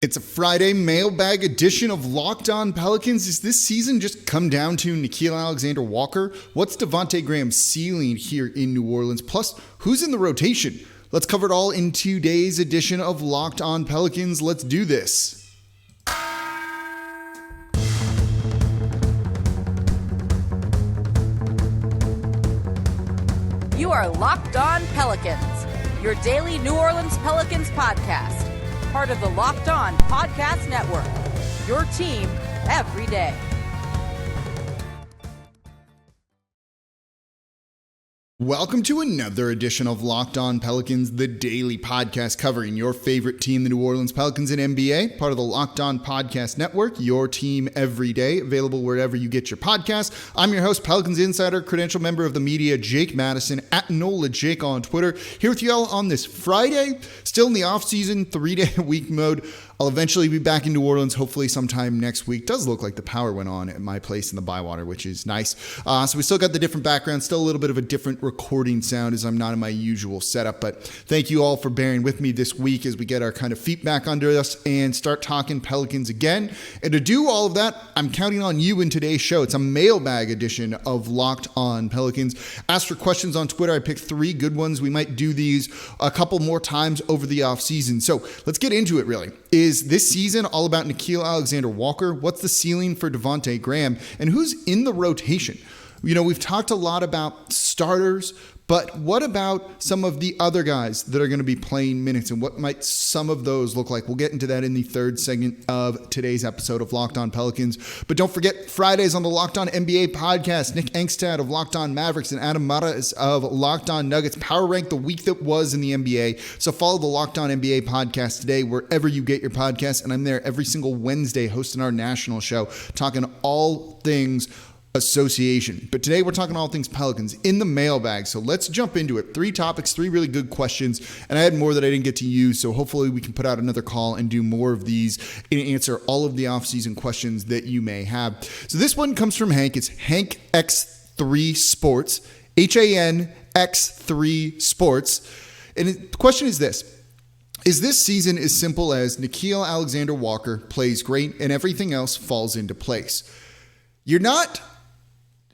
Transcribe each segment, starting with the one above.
It's a Friday mailbag edition of Locked On Pelicans. Is this season just come down to Nickeil Alexander-Walker? What's Devonte Graham's ceiling here in New Orleans? Plus, who's in the rotation? Let's cover it all in today's edition of Locked On Pelicans. Let's do this. You are Locked On Pelicans, your daily New Orleans Pelicans podcast. Part of the Locked On Podcast Network, your team every day. Welcome to another edition of Locked On Pelicans, the daily podcast covering your favorite team, the New Orleans Pelicans and NBA, part of the Locked On Podcast Network, your team every day, available wherever you get your podcasts. I'm your host, Pelicans Insider, credential member of the media, Jake Madison, at NOLA Jake on Twitter, here with you all on this Friday, still in the off-season, 3-day-a-week mode. I'll eventually be back in New Orleans, hopefully sometime next week. Does look like the power went on at my place in the Bywater, which is nice. So we still got the different background, still a little bit of a different recording sound as I'm not in my usual setup. But thank you all for bearing with me this week as we get our kind of feet back under us and start talking Pelicans again. And to do all of that, I'm counting on you in today's show. It's a mailbag edition of Locked On Pelicans. Ask for questions on Twitter. I picked 3 good ones. We might do these a couple more times over the offseason. So let's get into it, really. Is this season all about Nickeil Alexander-Walker? What's the ceiling for Devonte Graham? And who's in the rotation? You know, we've talked a lot about starters, but what about some of the other guys that are going to be playing minutes, and what might some of those look like? We'll get into that in the third segment of today's episode of Locked On Pelicans. But don't forget, Fridays on the Locked On NBA podcast, Nick Angstad of Locked On Mavericks and Adam Mares of Locked On Nuggets power rank the week that was in the NBA. So follow the Locked On NBA podcast today wherever you get your podcasts, and I'm there every single Wednesday hosting our national show, talking all things association. But today we're talking all things Pelicans in the mailbag. So let's jump into it. 3 topics, 3 really good questions. And I had more that I didn't get to use. So hopefully we can put out another call and do more of these and answer all of the offseason questions that you may have. So this one comes from Hank. It's Hank X3 Sports, HANX3 Sports. And the question is this. Is this season as simple as Nickeil Alexander-Walker plays great and everything else falls into place? You're not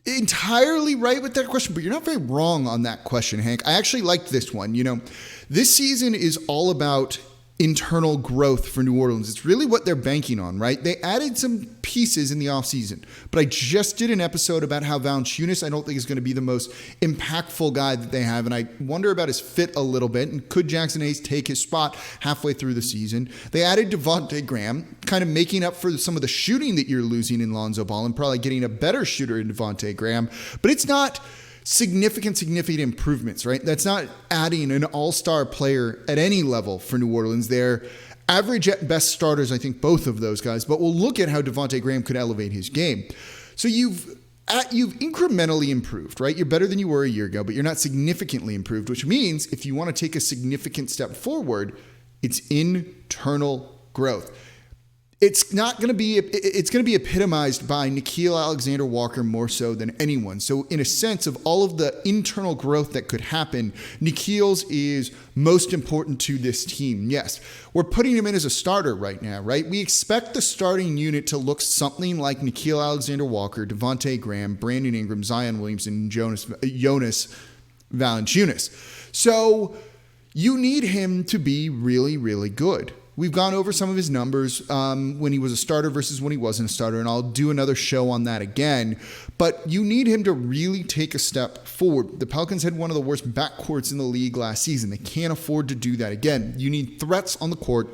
entirely right with that question, but you're not very wrong on that question, Hank. I actually liked this one. You know, this season is all about internal growth for New Orleans. It's really what they're banking on, right? They added some pieces in the offseason, but I just did an episode about how Valanciunas, I don't think, is going to be the most impactful guy that they have, and I wonder about his fit a little bit, and could Jackson Hayes take his spot halfway through the season? They added Devonte Graham, kind of making up for some of the shooting that you're losing in Lonzo Ball, and probably getting a better shooter in Devonte Graham, but it's not significant improvements, right? That's not adding an all-star player at any level for New Orleans. They're average at best starters, I think, both of those guys, but we'll look at how Devonte Graham could elevate his game. So you've incrementally improved, right? You're better than you were a year ago, but you're not significantly improved, which means if you want to take a significant step forward, it's internal growth. It's going to be epitomized by Nickeil Alexander-Walker more so than anyone. So in a sense of all of the internal growth that could happen, Nickeil's is most important to this team. Yes, we're putting him in as a starter right now, right? We expect the starting unit to look something like Nickeil Alexander-Walker, Devonte Graham, Brandon Ingram, Zion Williamson, and Jonas Valanciunas. So you need him to be really, really good. We've gone over some of his numbers when he was a starter versus when he wasn't a starter, and I'll do another show on that again. But you need him to really take a step forward. The Pelicans had one of the worst backcourts in the league last season. They can't afford to do that again. You need threats on the court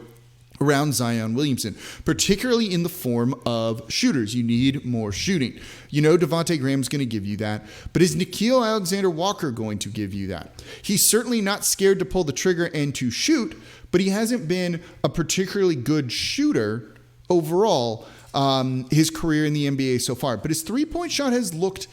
around Zion Williamson, particularly in the form of shooters. You need more shooting. You know Devonte Graham's going to give you that, but is Nickeil Alexander-Walker going to give you that? He's certainly not scared to pull the trigger and to shoot, but he hasn't been a particularly good shooter overall his career in the NBA so far. But his three-point shot has looked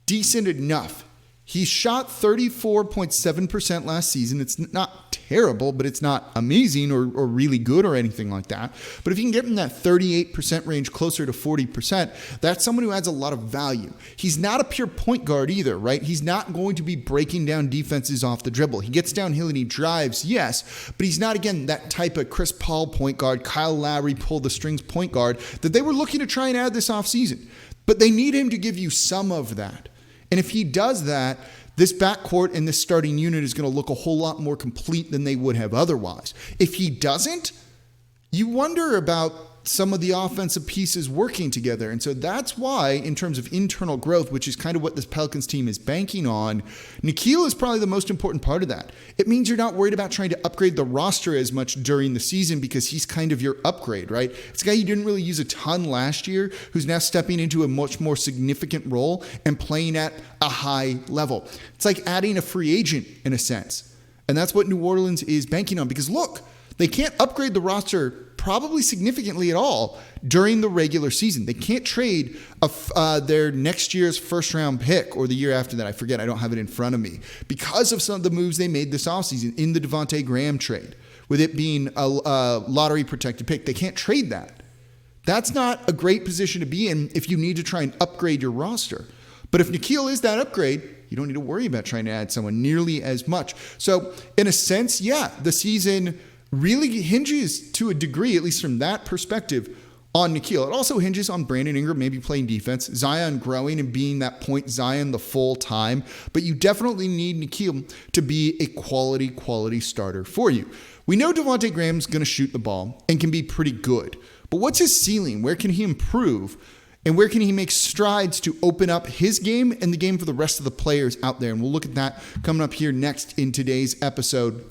decent enough. He shot 34.7% last season. It's not terrible, but it's not amazing or really good or anything like that. But if you can get in that 38% range, closer to 40%, that's someone who adds a lot of value. He's not a pure point guard either, right? He's not going to be breaking down defenses off the dribble. He gets downhill and he drives, yes, but he's not, again, that type of Chris Paul point guard, Kyle Lowry pull the strings point guard that they were looking to try and add this offseason. But they need him to give you some of that. And if he does that, this backcourt and this starting unit is going to look a whole lot more complete than they would have otherwise. If he doesn't, you wonder about some of the offensive pieces working together. And so that's why, in terms of internal growth, which is kind of what this Pelicans team is banking on, Nickeil is probably the most important part of that. It means you're not worried about trying to upgrade the roster as much during the season because he's kind of your upgrade, right? It's a guy you didn't really use a ton last year who's now stepping into a much more significant role and playing at a high level. It's like adding a free agent in a sense. And that's what New Orleans is banking on because look, they can't upgrade the roster probably significantly at all during the regular season. They can't trade their next year's first round pick or the year after that. I forget. I don't have it in front of me because of some of the moves they made this offseason in the Devonte Graham trade, with it being a lottery protected pick. They can't trade that. That's not a great position to be in if you need to try and upgrade your roster. But if Nickeil is that upgrade, you don't need to worry about trying to add someone nearly as much. So in a sense, yeah, the season really hinges to a degree, at least from that perspective, on Nickeil. It also hinges on Brandon Ingram maybe playing defense, Zion growing and being that point Zion the full time. But you definitely need Nickeil to be a quality starter for you. We know Devonte Graham's going to shoot the ball and can be pretty good. But what's his ceiling? Where can he improve? And where can he make strides to open up his game and the game for the rest of the players out there? And we'll look at that coming up here next in today's episode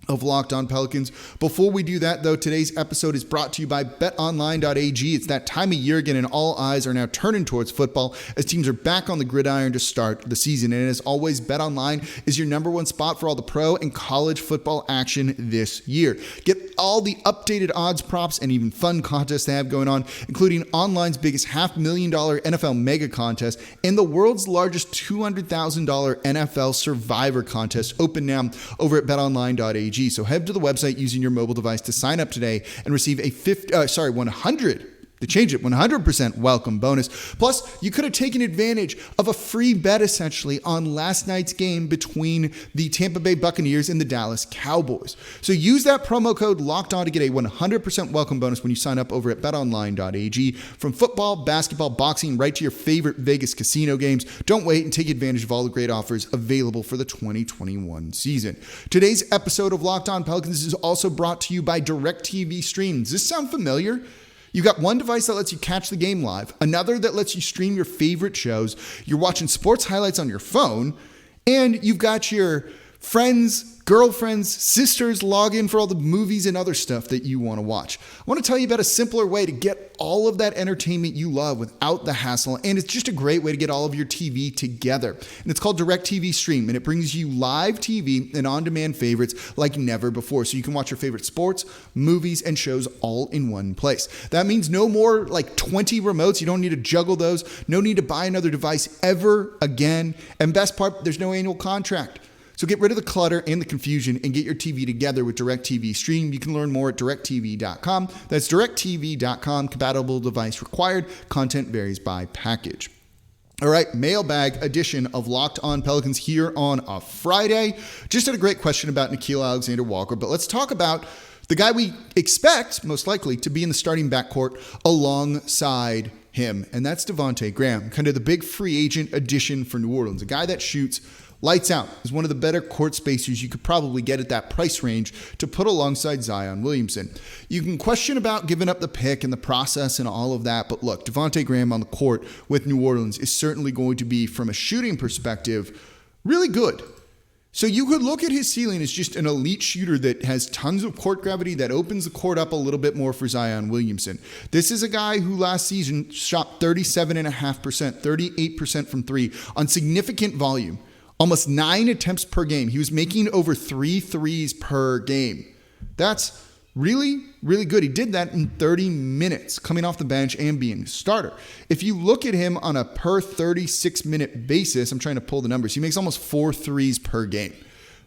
of Locked On Pelicans. Before we do that, though, today's episode is brought to you by BetOnline.ag. It's that time of year again, and all eyes are now turning towards football as teams are back on the gridiron to start the season. And as always, BetOnline is your number one spot for all the pro and college football action this year. Get all the updated odds, props, and even fun contests they have going on, including online's biggest $500,000 NFL mega contest and the world's largest $200,000 NFL Survivor contest, open now over at BetOnline.ag. So head to the website using your mobile device to sign up today and receive a 100% welcome bonus. Plus, you could have taken advantage of a free bet essentially on last night's game between the Tampa Bay Buccaneers and the Dallas Cowboys. So use that promo code Locked On to get a 100% welcome bonus when you sign up over at betonline.ag. From football, basketball, boxing, right to your favorite Vegas casino games. Don't wait and take advantage of all the great offers available for the 2021 season. Today's episode of Locked On Pelicans is also brought to you by DirecTV Stream. Does this sound familiar? You've got one device that lets you catch the game live, another that lets you stream your favorite shows, you're watching sports highlights on your phone, and you've got your friends, girlfriends, sisters log in for all the movies and other stuff that you want to watch. I want to tell you about a simpler way to get all of that entertainment you love without the hassle, and it's just a great way to get all of your TV together. And it's called DirecTV Stream, and it brings you live TV and on-demand favorites like never before, so you can watch your favorite sports, movies, and shows all in one place. That means no more like 20 remotes. You don't need to juggle those. No need to buy another device ever again. And best part, there's no annual contract. So get rid of the clutter and the confusion and get your TV together with DirecTV Stream. You can learn more at directtv.com. That's directtv.com. Compatible device required. Content varies by package. All right, mailbag edition of Locked On Pelicans here on a Friday. Just had a great question about Nickeil Alexander-Walker, but let's talk about the guy we expect, most likely, to be in the starting backcourt alongside him, and that's Devonte Graham, kind of the big free agent addition for New Orleans, a guy that shoots lights out, is one of the better court spacers you could probably get at that price range to put alongside Zion Williamson. You can question about giving up the pick and the process and all of that, but look, Devonte Graham on the court with New Orleans is certainly going to be, from a shooting perspective, really good. So you could look at his ceiling as just an elite shooter that has tons of court gravity, that opens the court up a little bit more for Zion Williamson. This is a guy who last season shot 37.5%, 38% from three on significant volume. Almost 9 attempts per game. He was making over 3 threes per game. That's really, really good. He did that in 30 minutes coming off the bench and being a starter. If you look at him on a per 36-minute basis, I'm trying to pull the numbers, he makes almost 4 threes per game.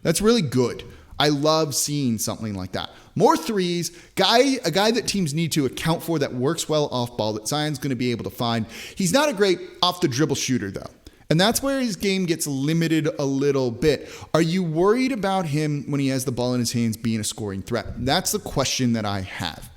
That's really good. I love seeing something like that. More threes, a guy that teams need to account for that works well off ball that Zion's going to be able to find. He's not a great off the dribble shooter though. And that's where his game gets limited a little bit. Are you worried about him when he has the ball in his hands being a scoring threat? That's the question that I have.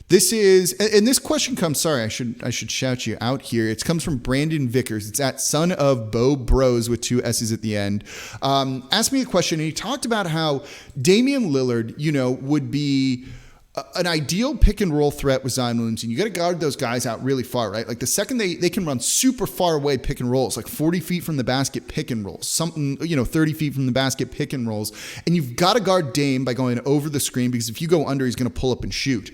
This question comes, sorry, I should shout you out here. It comes from Brandon Vickers. It's at son of Bo Bros with 2 S's at the end. Asked me a question, and he talked about how Damian Lillard, would be an ideal pick and roll threat with Zion Williamson. You got to guard those guys out really far, right? Like the second they can run super far away pick and rolls, like 40 feet from the basket pick and rolls, 30 feet from the basket pick and rolls. And you've got to guard Dame by going over the screen, because if you go under, he's going to pull up and shoot.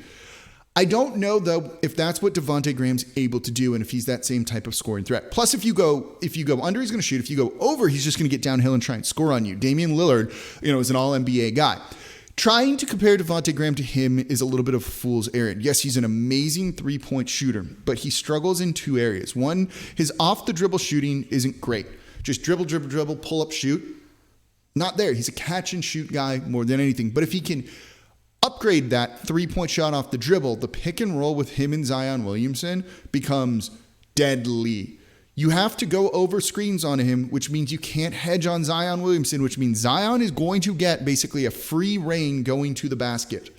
I don't know, though, if that's what Devonte Graham's able to do and if he's that same type of scoring threat. Plus, if you go under, he's going to shoot. If you go over, he's just going to get downhill and try and score on you. Damian Lillard, is an all-NBA guy. Trying to compare Devonte Graham to him is a little bit of a fool's errand. Yes, he's an amazing three-point shooter, but he struggles in 2 areas. One, his off-the-dribble shooting isn't great. Just dribble, pull up, shoot. Not there. He's a catch-and-shoot guy more than anything. But if he can upgrade that 3-point shot off the dribble, the pick and roll with him and Zion Williamson becomes deadly. You have to go over screens on him, which means you can't hedge on Zion Williamson, which means Zion is going to get basically a free reign going to the basket.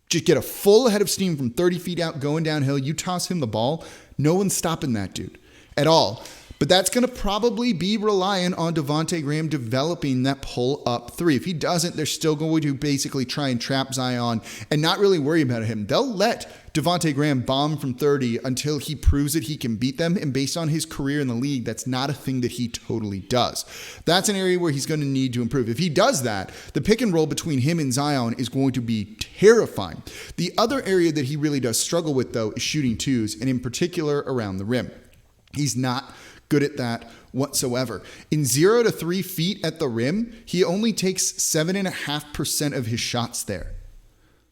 Just get a full head of steam from 30 feet out, going downhill. You toss him the ball. No one's stopping that dude at all. But that's going to probably be reliant on Devonte Graham developing that pull-up 3. If he doesn't, they're still going to basically try and trap Zion and not really worry about him. They'll let Devonte Graham bomb from 30 until he proves that he can beat them. And based on his career in the league, that's not a thing that he totally does. That's an area where he's going to need to improve. If he does that, the pick and roll between him and Zion is going to be terrifying. The other area that he really does struggle with, though, is shooting 2s, and in particular around the rim. He's not good at that whatsoever. In 0 to 3 feet at the rim, he only takes 7.5% of his shots there.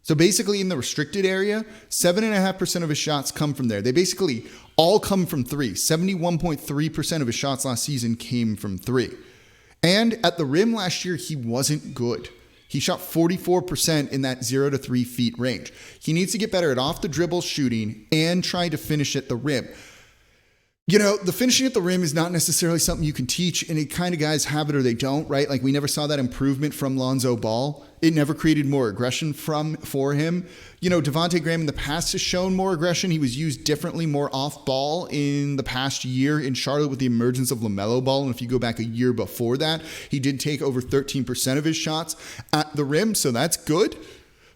So basically in the restricted area, 7.5% of his shots come from there. They basically all come from 3. 71.3% of his shots last season came from 3. And at the rim last year, he wasn't good. He shot 44% in that 0 to 3 feet range. He needs to get better at off the dribble shooting and trying to finish at the rim. The finishing at the rim is not necessarily something you can teach, and kind of guys have it or they don't, right? Like we never saw that improvement from Lonzo Ball. It never created more aggression for him. Devonte Graham in the past has shown more aggression. He was used differently, more off ball in the past year in Charlotte with the emergence of LaMelo Ball. And if you go back a year before that, he did take over 13% of his shots at the rim. So that's good,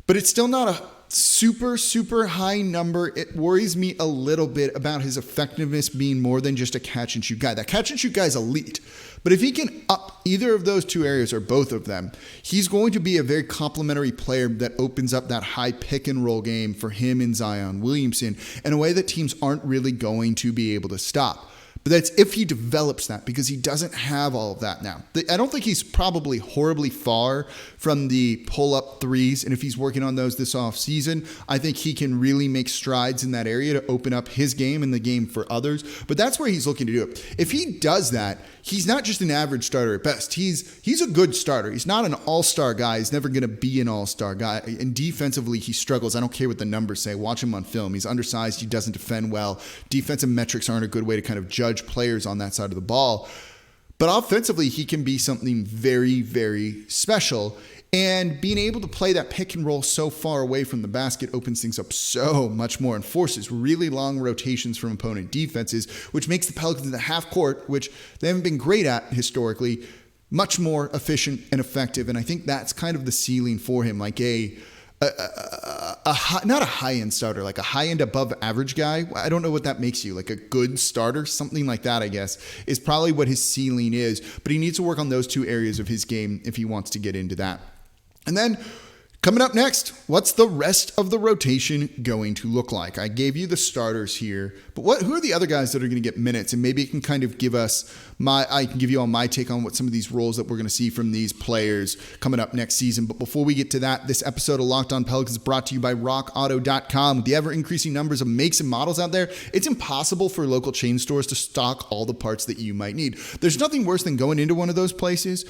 but it's still not a super, super high number. It worries me a little bit about his effectiveness being more than just a catch and shoot guy. That catch and shoot guy is elite. But if he can up either of those 2 areas or both of them, he's going to be a very complimentary player that opens up that high pick and roll game for him and Zion Williamson in a way that teams aren't really going to be able to stop. But that's if he develops that, because he doesn't have all of that now. I don't think he's probably horribly far from the pull-up 3s, and if he's working on those this offseason, I think he can really make strides in that area to open up his game and the game for others. But that's where he's looking to do it. If he does that, he's not just an average starter at best. He's a good starter. He's not an all-star guy. He's never going to be an all-star guy. And defensively, he struggles. I don't care what the numbers say. Watch him on film. He's undersized. He doesn't defend well. Defensive metrics aren't a good way to kind of judge players on that side of the ball. But offensively, he can be something very, very special. And being able to play that pick and roll so far away from the basket opens things up so much more and forces really long rotations from opponent defenses, which makes the Pelicans in the half court, which they haven't been great at historically, much more efficient and effective. And I think that's kind of the ceiling for him, like not a high-end starter, like a high-end above average guy. I don't know what that makes you, like a good starter, something like that, I guess, is probably what his ceiling is. But he needs to work on those 2 areas of his game if he wants to get into that. And then Coming up next, what's the rest of the rotation going to look like? I gave you the starters here, but who are the other guys that are going to get minutes? And maybe it can kind of give us I can give you all my take on what some of these roles that we're going to see from these players coming up next season. But before we get to that, this episode of Locked On Pelicans is brought to you by RockAuto.com. With the ever-increasing numbers of makes and models out there, it's impossible for local chain stores to stock all the parts that you might need. There's nothing worse than going into one of those places,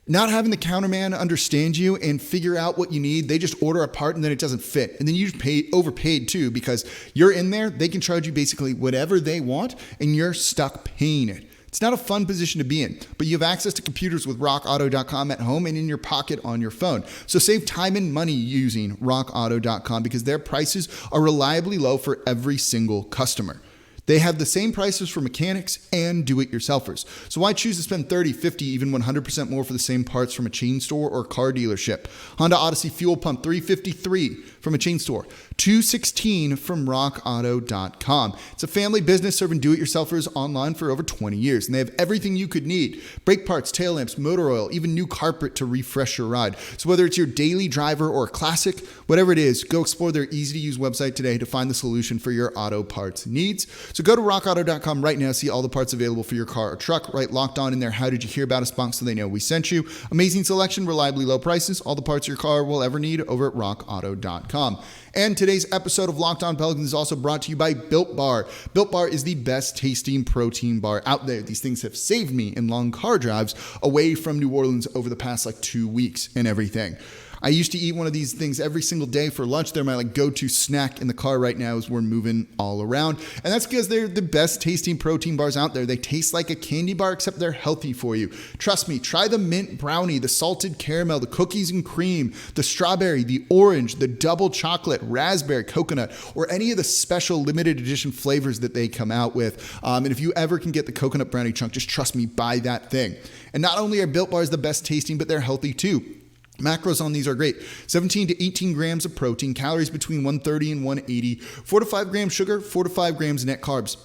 not having the counterman understand you and figure out what you need. They just order a part and then it doesn't fit. And then you just overpaid too, because you're in there. They can charge you basically whatever they want and you're stuck paying it. It's not a fun position to be in, but you have access to computers with rockauto.com at home and in your pocket on your phone. So save time and money using rockauto.com because their prices are reliably low for every single customer. They have the same prices for mechanics and do-it-yourselfers. So why choose to spend 30, 50, even 100% more for the same parts from a chain store or car dealership? Honda Odyssey fuel pump, $353 from a chain store, $216 from rockauto.com. It's a family business serving do-it-yourselfers online for over 20 years, and they have everything you could need: brake parts, tail lamps, motor oil, even new carpet to refresh your ride. So whether it's your daily driver or a classic, whatever it is, go explore their easy-to-use website today to find the solution for your auto parts needs. So go to rockauto.com right now, see all the parts available for your car or truck, right? Locked On in there. How did you hear about us box so they know we sent you. Amazing selection, reliably low prices, all the parts your car will ever need over at rockauto.com. And today's episode of Locked On Pelicans is also brought to you by Built Bar. Built Bar is the best tasting protein bar out there. These things have saved me in long car drives away from New Orleans over the past 2 weeks and everything. I used to eat one of these things every single day for lunch. They're my go-to snack in the car right now as we're moving all around. And that's because they're the best tasting protein bars out there. They taste like a candy bar, except they're healthy for you. Trust me, try the mint brownie, the salted caramel, the cookies and cream, the strawberry, the orange, the double chocolate, raspberry, coconut, or any of the special limited edition flavors that they come out with. And if you ever can get the coconut brownie chunk, just trust me, buy that thing. And not only are Built Bars the best tasting, but they're healthy too. Macros on these are great. 17 to 18 grams of protein, calories between 130 and 180, 4 to 5 grams sugar, 4 to 5 grams net carbs.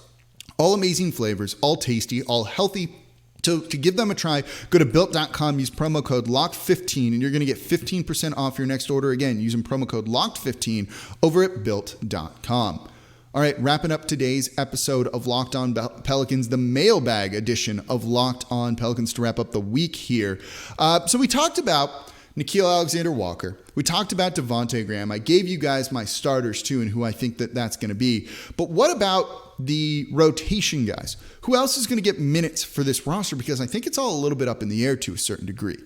All amazing flavors, all tasty, all healthy. So to give them a try, go to built.com, use promo code LOCKED15, and you're going to get 15% off your next order again using promo code LOCKED15 over at built.com. All right, wrapping up today's episode of Locked On Pelicans, the mailbag edition of Locked On Pelicans to wrap up the week here. So we talked about Nickeil Alexander-Walker. We talked about Devonte Graham. I gave you guys my starters too and who I think that's going to be. But what about the rotation guys? Who else is going to get minutes for this roster? Because I think it's all a little bit up in the air to a certain degree.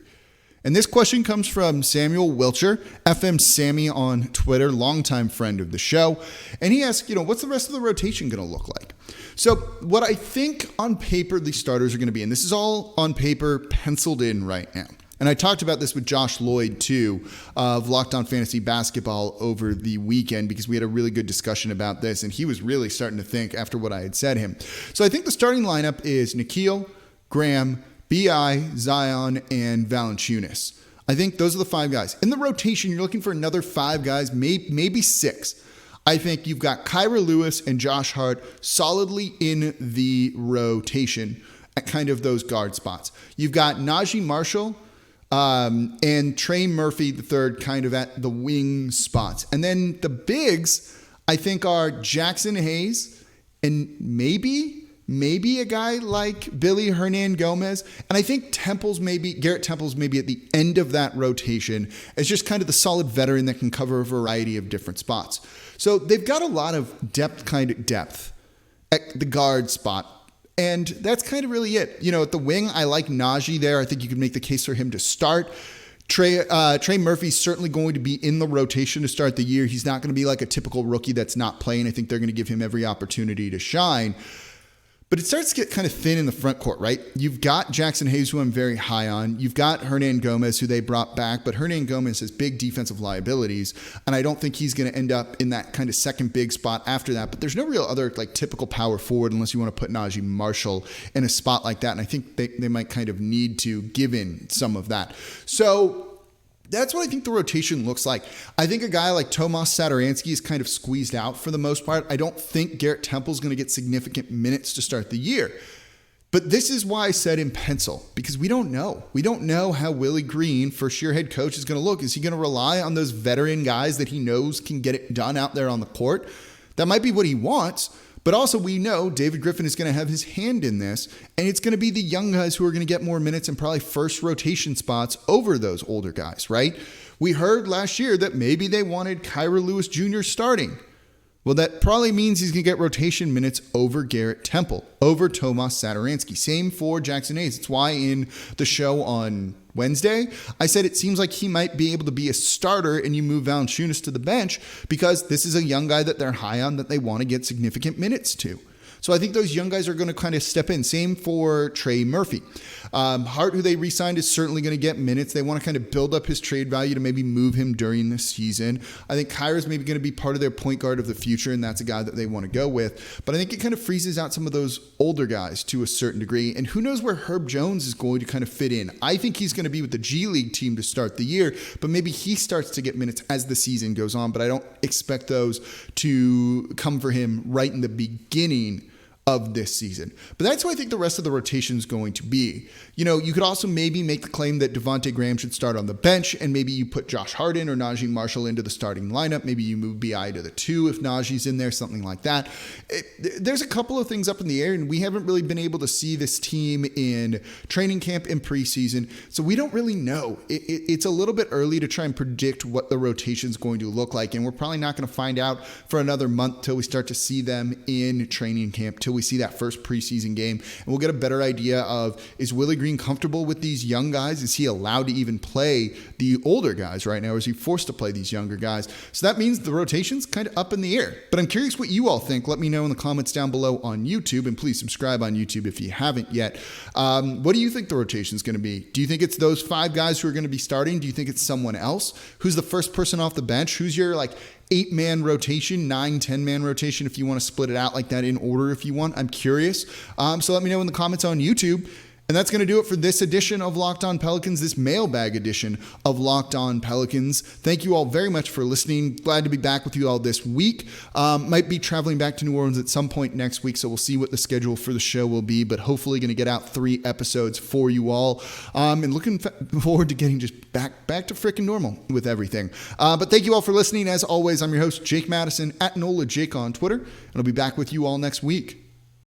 And this question comes from Samuel Wilcher, FM Sammy on Twitter, longtime friend of the show. And he asked, what's the rest of the rotation going to look like? So what I think on paper the starters are going to be, and this is all on paper penciled in right now. And I talked about this with Josh Lloyd, too, of Locked On Fantasy Basketball over the weekend, because we had a really good discussion about this, and he was really starting to think after what I had said to him. So I think the starting lineup is Nickeil, Graham, B.I., Zion, and Valanciunas. I think those are the 5 guys. In the rotation, you're looking for another 5 guys, maybe 6. I think you've got Kyra Lewis and Josh Hart solidly in the rotation at kind of those guard spots. You've got Najee Marshall and Trey Murphy III kind of at the wing spots. And then the bigs, I think, are Jackson Hayes and maybe a guy like Billy Hernangomez. And I think Garrett Temple's maybe at the end of that rotation as just kind of the solid veteran that can cover a variety of different spots. So they've got a lot of depth at the guard spot. And that's kind of really it. At the wing, I like Najee there. I think you could make the case for him to start. Trey Murphy's certainly going to be in the rotation to start the year. He's not going to be like a typical rookie that's not playing. I think they're going to give him every opportunity to shine. But it starts to get kind of thin in the front court, right? You've got Jackson Hayes, who I'm very high on. You've got Hernangomez, who they brought back, but Hernangomez has big defensive liabilities, and I don't think he's going to end up in that kind of second big spot after that. But there's no real other typical power forward unless you want to put Najee Marshall in a spot like that, and I think they might kind of need to give in some of that. So that's what I think the rotation looks like. I think a guy like Tomas Satoransky is kind of squeezed out for the most part. I don't think Garrett Temple's going to get significant minutes to start the year. But this is why I said in pencil, because we don't know. We don't know how Willie Green, first-year head coach, is going to look. Is he going to rely on those veteran guys that he knows can get it done out there on the court? That might be what he wants, but also we know David Griffin is going to have his hand in this, and it's going to be the young guys who are going to get more minutes and probably first rotation spots over those older guys, right? We heard last year that maybe they wanted Kyra Lewis Jr. starting. Well, that probably means he's going to get rotation minutes over Garrett Temple, over Tomas Satoransky. Same for Jackson Hayes. It's why in the show on Wednesday, I said it seems like he might be able to be a starter and you move Valanciunas to the bench because this is a young guy that they're high on that they want to get significant minutes to. So I think those young guys are going to kind of step in. Same for Trey Murphy. Hart, who they re-signed, is certainly going to get minutes. They want to kind of build up his trade value to maybe move him during the season. I think Kyra's maybe going to be part of their point guard of the future, and that's a guy that they want to go with. But I think it kind of freezes out some of those older guys to a certain degree. And who knows where Herb Jones is going to kind of fit in. I think he's going to be with the G League team to start the year, but maybe he starts to get minutes as the season goes on. But I don't expect those to come for him right in the beginning of this season. But that's who I think the rest of the rotation is going to be. You know, you could also maybe make the claim that Devonte Graham should start on the bench, and maybe you put Josh Harden or Najee Marshall into the starting lineup. Maybe you move BI to the 2 if Najee's in there, something like that. There's a couple of things up in the air, and we haven't really been able to see this team in training camp and preseason, so we don't really know. It's a little bit early to try and predict what the rotation is going to look like, and we're probably not going to find out for another month till we start to see them in training camp, till we see that first preseason game, and we'll get a better idea of, is Willie Green comfortable with these young guys? Is he allowed to even play the older guys right now? Or is he forced to play these younger guys? So that means the rotation's kind of up in the air. But I'm curious what you all think. Let me know in the comments down below on YouTube, and please subscribe on YouTube if you haven't yet. What do you think the rotation's going to be? Do you think it's those 5 guys who are going to be starting? Do you think it's someone else? Who's the first person off the bench? Who's your 8-man rotation, 9, 10-man rotation, if you want to split it out like that in order if you want? I'm curious. So let me know in the comments on YouTube. And that's going to do it for this edition of Locked On Pelicans, this mailbag edition of Locked On Pelicans. Thank you all very much for listening. Glad to be back with you all this week. Might be traveling back to New Orleans at some point next week, so we'll see what the schedule for the show will be, but hopefully going to get out 3 episodes for you all. And looking forward to getting just back to freaking normal with everything. But thank you all for listening. As always, I'm your host, Jake Madison, at NOLA Jake on Twitter, and I'll be back with you all next week.